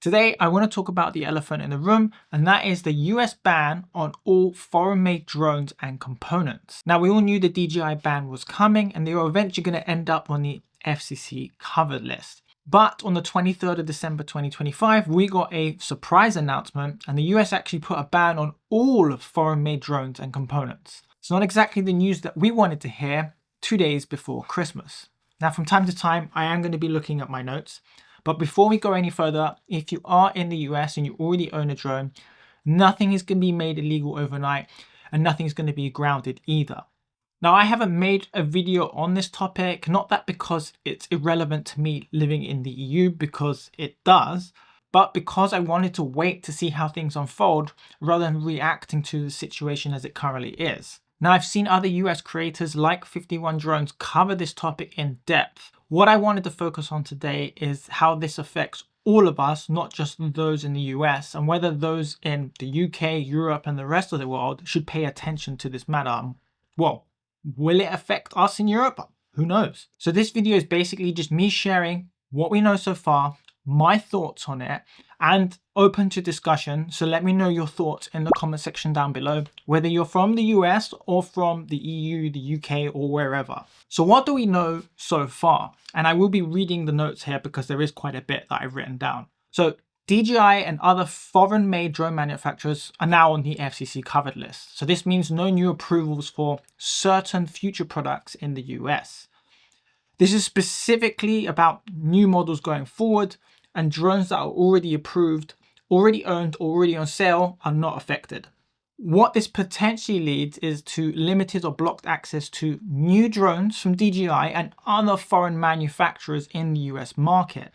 Today, I want to talk about the elephant in the room, and that is the US ban on all foreign-made drones and components. Now, we all knew the DJI ban was coming, and they were eventually going to end up on the FCC Covered List. But on the 23rd of December 2025, we got a surprise announcement, and the US actually put a ban on all foreign-made drones and components. It's not exactly the news that we wanted to hear 2 days before Christmas. Now, from time to time, I am going to be looking at my notes. But before we go any further, if you are in the US and you already own a drone, nothing is going to be made illegal overnight and nothing is going to be grounded either. Now, I haven't made a video on this topic, not that because it's irrelevant to me living in the EU, because it does, but because I wanted to wait to see how things unfold rather than reacting to the situation as it currently is. Now, I've seen other US creators like 51 Drones cover this topic in depth. What I wanted to focus on today is how this affects all of us, not just those in the US, and whether those in the UK, Europe, and the rest of the world should pay attention to this matter. Well, will it affect us in Europe? Who knows? So this video is basically just me sharing what we know so far, my thoughts on it, and open to discussion. So let me know your thoughts in the comment section down below, whether you're from the US or from the EU, the UK, or wherever. So what do we know so far? And I will be reading the notes here because there is quite a bit that I've written down. So DJI and other foreign-made drone manufacturers are now on the FCC covered list. So this means no new approvals for certain future products in the US. This is specifically about new models going forward, and drones that are already approved, already owned, or already on sale are not affected. What this potentially leads is to limited or blocked access to new drones from DJI and other foreign manufacturers in the US market.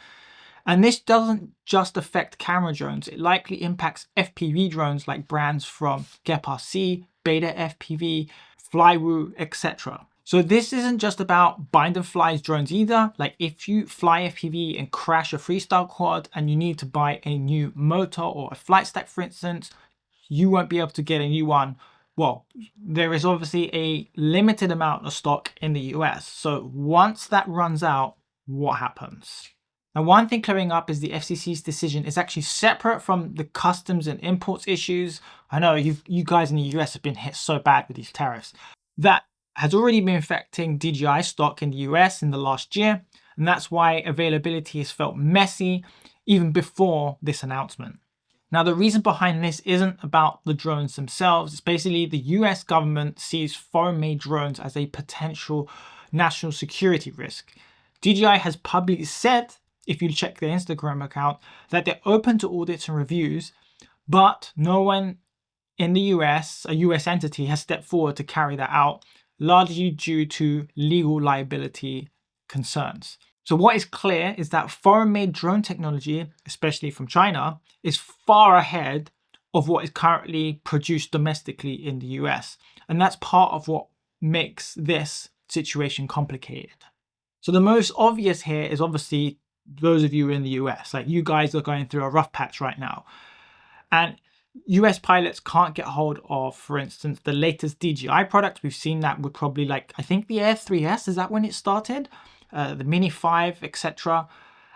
And this doesn't just affect camera drones, it likely impacts FPV drones like brands from Gepard C, Beta FPV, Flywoo, etc. So this isn't just about bind and fly drones either. Like if you fly FPV and crash a freestyle quad and you need to buy a new motor or a flight stack, for instance, you won't be able to get a new one. Well, there is obviously a limited amount of stock in the US. So once that runs out, what happens? Now, one thing clearing up is the FCC's decision is actually separate from the customs and imports issues. I know you guys in the US have been hit so bad with these tariffs. That has already been affecting DJI stock in the US in the last year, and that's why availability has felt messy even before this announcement. Now, the reason behind this isn't about the drones themselves. It's basically the US government sees foreign-made drones as a potential national security risk. DJI has publicly said, if you check their Instagram account, that they're open to audits and reviews, but no one in the US, a US entity, has stepped forward to carry that out, largely due to legal liability concerns. So what is clear is that foreign-made drone technology, especially from China, is far ahead of what is currently produced domestically in the US. And that's part of what makes this situation complicated. So the most obvious here is obviously those of you in the US, like you guys are going through a rough patch right now. And US pilots can't get hold of, for instance, the latest DJI products. We've seen that with probably I think the Air 3S, is that when it started? The Mini 5, etc.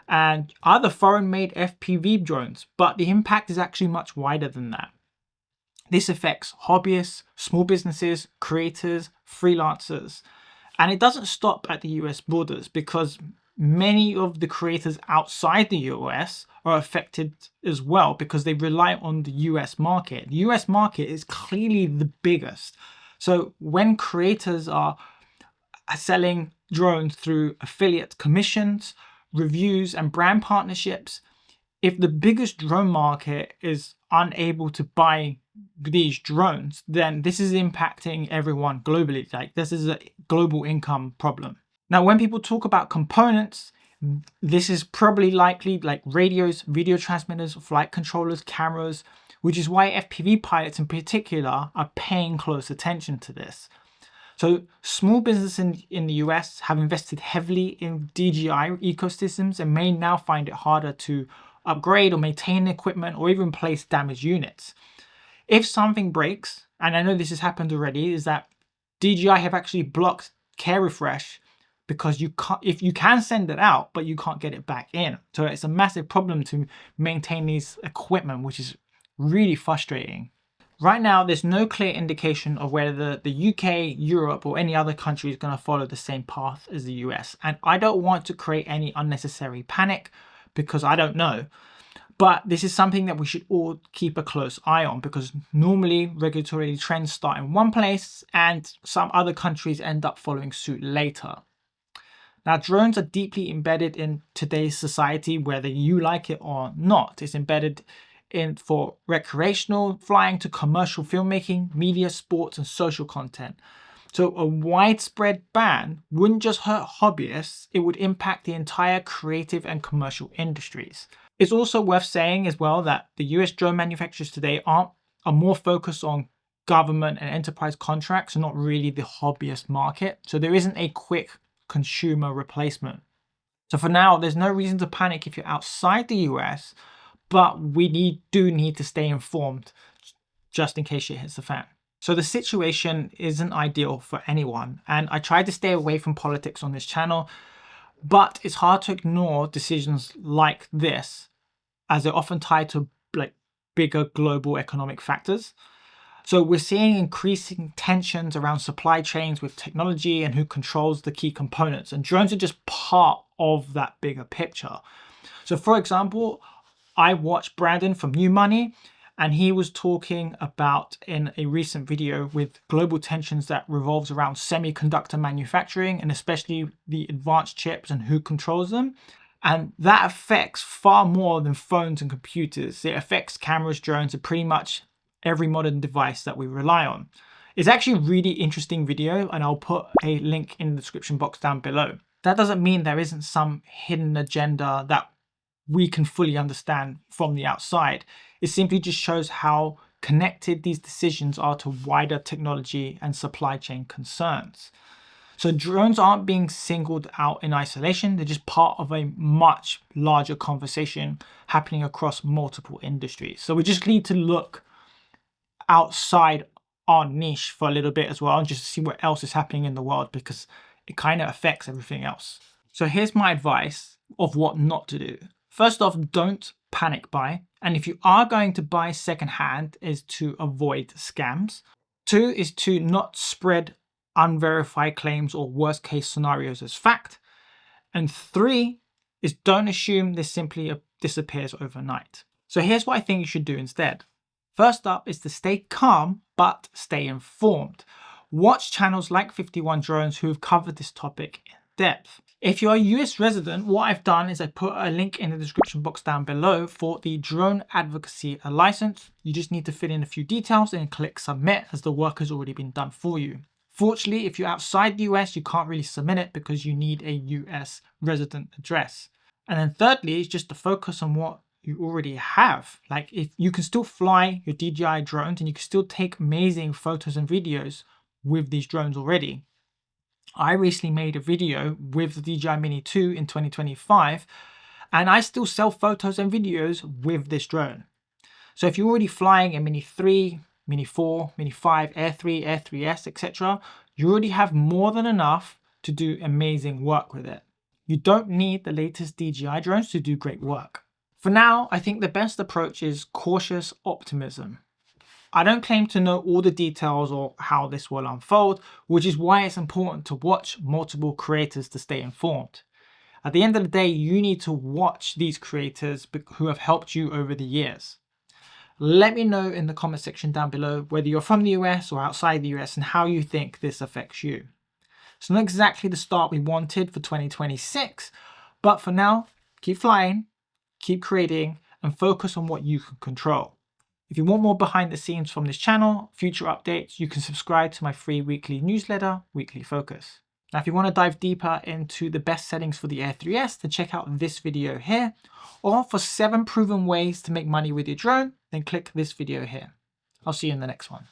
And other foreign-made FPV drones, but the impact is actually much wider than that. This affects hobbyists, small businesses, creators, freelancers. And it doesn't stop at the US borders because many of the creators outside the US are affected as well because they rely on the US market. The US market is clearly the biggest. So when creators are selling drones through affiliate commissions, reviews, and brand partnerships, if the biggest drone market is unable to buy these drones, then this is impacting everyone globally. Like this is a global income problem. Now, when people talk about components, this is probably likely like radios, video transmitters, flight controllers, cameras, which is why FPV pilots in particular are paying close attention to this. So small businesses in the US have invested heavily in DJI ecosystems and may now find it harder to upgrade or maintain equipment or even place damaged units. If something breaks, and I know this has happened already, is that DJI have actually blocked care refresh because you can't, if you can send it out, but you can't get it back in. So it's a massive problem to maintain these equipment, which is really frustrating. Right now, there's no clear indication of whether the UK, Europe, or any other country is going to follow the same path as the US. And I don't want to create any unnecessary panic because I don't know. But this is something that we should all keep a close eye on, because normally regulatory trends start in one place and some other countries end up following suit later. Now, drones are deeply embedded in today's society, whether you like it or not. It's embedded in for recreational flying to commercial filmmaking, media, sports, and social content. So a widespread ban wouldn't just hurt hobbyists, it would impact the entire creative and commercial industries. It's also worth saying as well that the US drone manufacturers today are more focused on government and enterprise contracts and not really the hobbyist market. So there isn't a quick consumer replacement. So for now, there's no reason to panic if you're outside the US, but we do need to stay informed just in case shit hits the fan. So the situation isn't ideal for anyone, and I try to stay away from politics on this channel, but it's hard to ignore decisions like this as they're often tied to like bigger global economic factors. So we're seeing increasing tensions around supply chains with technology and who controls the key components, and drones are just part of that bigger picture. So for example, I watched Brandon from New Money, and he was talking about in a recent video with global tensions that revolves around semiconductor manufacturing and especially the advanced chips and who controls them. And that affects far more than phones and computers. It affects cameras, drones, and pretty much every modern device that we rely on. It's actually a really interesting video, and I'll put a link in the description box down below. That doesn't mean there isn't some hidden agenda that we can fully understand from the outside. It simply just shows how connected these decisions are to wider technology and supply chain concerns. So drones aren't being singled out in isolation, they're just part of a much larger conversation happening across multiple industries. So we just need to look outside our niche for a little bit as well, and just see what else is happening in the world, because it kind of affects everything else. So here's my advice of what not to do. First off, don't panic buy. And if you are going to buy secondhand, is to avoid scams. 2 is to not spread unverified claims or worst case scenarios as fact. And 3 is don't assume this simply disappears overnight. So here's what I think you should do instead. First up is to stay calm, but stay informed. Watch channels like 51 Drones who have covered this topic in depth. If you're a US resident, what I've done is I put a link in the description box down below for the Drone Advocacy license. You just need to fill in a few details and click submit, as the work has already been done for you. Fortunately, if you're outside the US, you can't really submit it because you need a US resident address. And then thirdly, is just to focus on what you already have. Like, if you can still fly your DJI drones and you can still take amazing photos and videos with these drones already. I recently made a video with the DJI Mini 2 in 2025, and I still sell photos and videos with this drone. So if you're already flying a Mini 3, Mini 4, Mini 5, Air 3, Air 3S, etc., you already have more than enough to do amazing work with it. You don't need the latest DJI drones to do great work. For now, I think the best approach is cautious optimism. I don't claim to know all the details or how this will unfold, which is why it's important to watch multiple creators to stay informed. At the end of the day, you need to watch these creators who have helped you over the years. Let me know in the comment section down below whether you're from the US or outside the US and how you think this affects you. It's not exactly the start we wanted for 2026, but for now, keep flying, keep creating, and focus on what you can control. If you want more behind the scenes from this channel, future updates, you can subscribe to my free weekly newsletter, Weekly Focus. Now, if you want to dive deeper into the best settings for the Air 3S, then check out this video here. Or for 7 proven ways to make money with your drone, then click this video here. I'll see you in the next one.